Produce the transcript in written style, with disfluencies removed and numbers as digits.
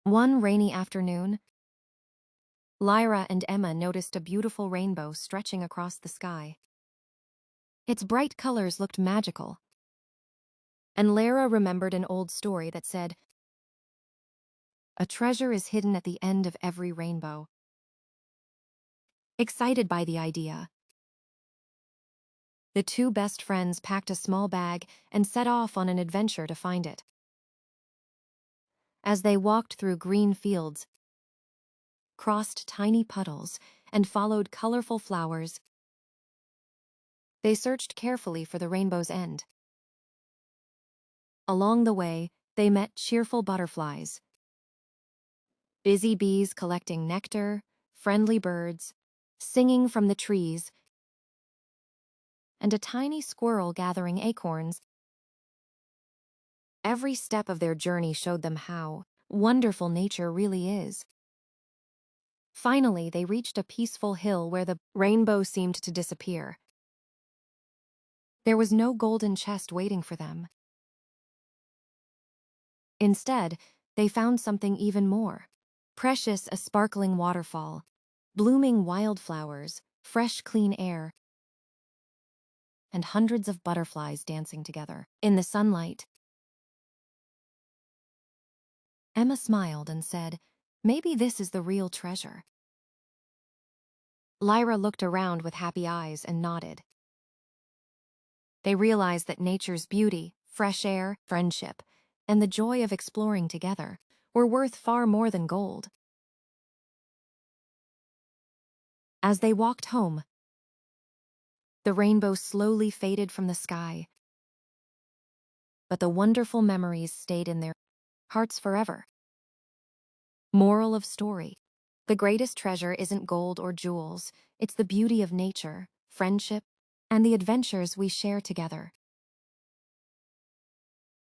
One rainy afternoon, Lyra and Emma noticed a beautiful rainbow stretching across the sky. Its bright colors looked magical, and Lyra remembered an old story that said, "A treasure is hidden at the end of every rainbow." Excited by the idea, the two best friends packed a small bag and set off on an adventure to find it. As they walked through green fields, crossed tiny puddles, and followed colorful flowers, they searched carefully for the rainbow's end. Along the way, they met cheerful butterflies, busy bees collecting nectar, friendly birds singing from the trees, and a tiny squirrel gathering acorns. Every step of their journey showed them how wonderful nature really is. Finally, they reached a peaceful hill where the rainbow seemed to disappear. There was no golden chest waiting for them. Instead, they found something even more precious: a sparkling waterfall, blooming wildflowers, fresh clean air, and hundreds of butterflies dancing together in the sunlight. Emma smiled and said, "Maybe this is the real treasure." Lyra looked around with happy eyes and nodded. They realized that nature's beauty, fresh air, friendship, and the joy of exploring together were worth far more than gold. As they walked home, the rainbow slowly faded from the sky, but the wonderful memories stayed in their hearts forever. Moral of story: the greatest treasure isn't gold or jewels, it's the beauty of nature, friendship, and the adventures we share together.